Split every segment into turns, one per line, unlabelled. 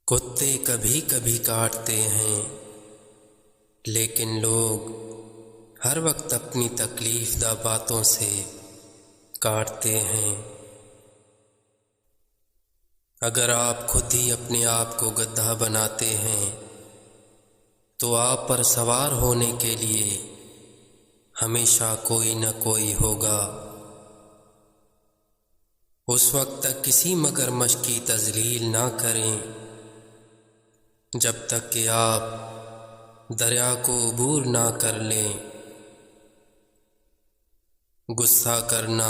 کتے کبھی کبھی کاٹتے ہیں، لیکن لوگ ہر وقت اپنی تکلیف دہ باتوں سے کاٹتے ہیں۔ اگر آپ خود ہی اپنے آپ کو گدھا بناتے ہیں تو آپ پر سوار ہونے کے لیے ہمیشہ کوئی نہ کوئی ہوگا۔ اس وقت تک کسی مگرمچھ کی تذلیل نہ کریں جب تک کہ آپ دریا کو عبور نہ کر لیں۔ غصہ کرنا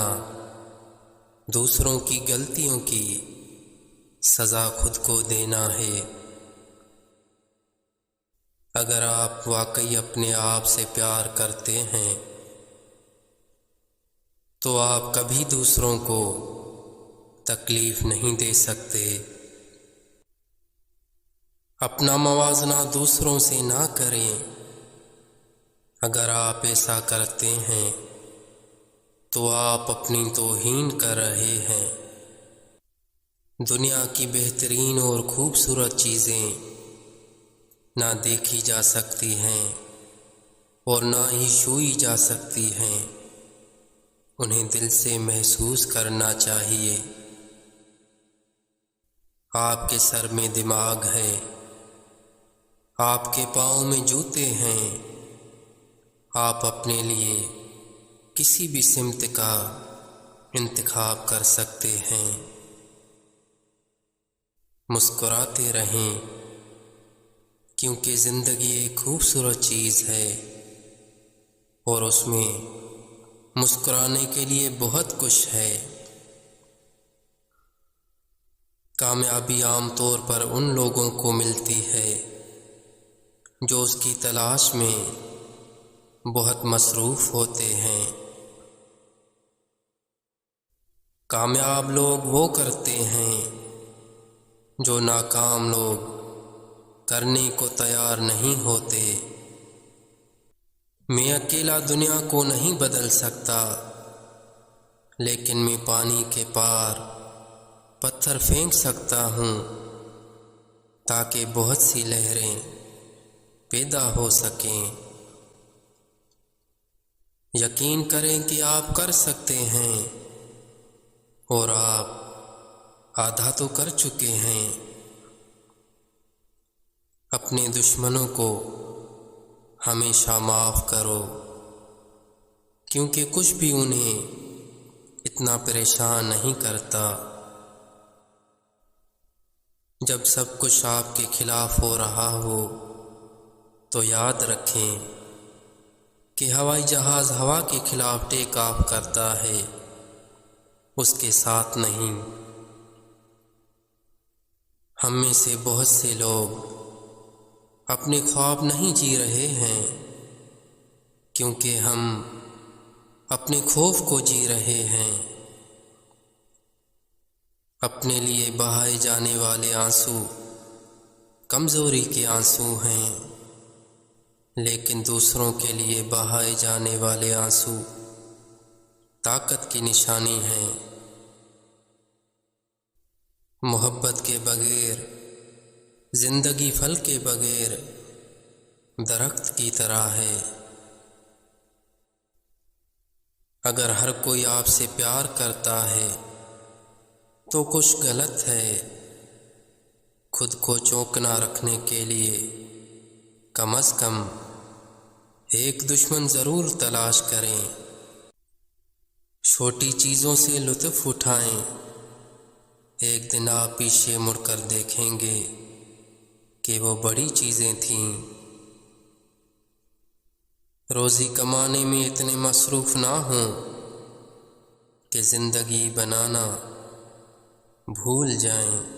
دوسروں کی غلطیوں کی سزا خود کو دینا ہے۔ اگر آپ واقعی اپنے آپ سے پیار کرتے ہیں تو آپ کبھی دوسروں کو تکلیف نہیں دے سکتے۔ اپنا موازنہ دوسروں سے نہ کریں۔ اگر آپ ایسا کرتے ہیں تو آپ اپنی توہین کر رہے ہیں۔ دنیا کی بہترین اور خوبصورت چیزیں نہ دیکھی جا سکتی ہیں اور نہ ہی چھوئی جا سکتی ہیں، انہیں دل سے محسوس کرنا چاہیے۔ آپ کے سر میں دماغ ہے، آپ کے پاؤں میں جوتے ہیں، آپ اپنے لیے کسی بھی سمت کا انتخاب کر سکتے ہیں۔ مسکراتے رہیں، کیونکہ زندگی ایک خوبصورت چیز ہے اور اس میں مسکرانے کے لیے بہت کچھ ہے۔ کامیابی عام طور پر ان لوگوں کو ملتی ہے جو اس کی تلاش میں بہت مصروف ہوتے ہیں۔ کامیاب لوگ وہ کرتے ہیں جو ناکام لوگ کرنے کو تیار نہیں ہوتے۔ میں اکیلا دنیا کو نہیں بدل سکتا، لیکن میں پانی کے پار پتھر پھینک سکتا ہوں تاکہ بہت سی لہریں پیدا ہو سکیں۔ یقین کریں کہ آپ کر سکتے ہیں اور آپ آدھا تو کر چکے ہیں۔ اپنے دشمنوں کو ہمیشہ معاف کرو، کیونکہ کچھ بھی انہیں اتنا پریشان نہیں کرتا۔ جب سب کچھ آپ کے خلاف ہو رہا ہو تو یاد رکھیں کہ ہوائی جہاز ہوا کے خلاف ٹیک آف کرتا ہے، اس کے ساتھ نہیں۔ ہم میں سے بہت سے لوگ اپنے خواب نہیں جی رہے ہیں کیونکہ ہم اپنے خوف کو جی رہے ہیں۔ اپنے لیے بہائے جانے والے آنسو کمزوری کے آنسو ہیں، لیکن دوسروں کے لیے بہائے جانے والے آنسو طاقت کی نشانی ہیں۔ محبت کے بغیر زندگی پھل کے بغیر درخت کی طرح ہے۔ اگر ہر کوئی آپ سے پیار کرتا ہے تو کچھ غلط ہے۔ خود کو چوکنا رکھنے کے لیے کم از کم ایک دشمن ضرور تلاش کریں۔ چھوٹی چیزوں سے لطف اٹھائیں، ایک دن آپ پیچھے مڑ کر دیکھیں گے کہ وہ بڑی چیزیں تھیں۔ روزی کمانے میں اتنے مصروف نہ ہوں کہ زندگی بنانا بھول جائیں۔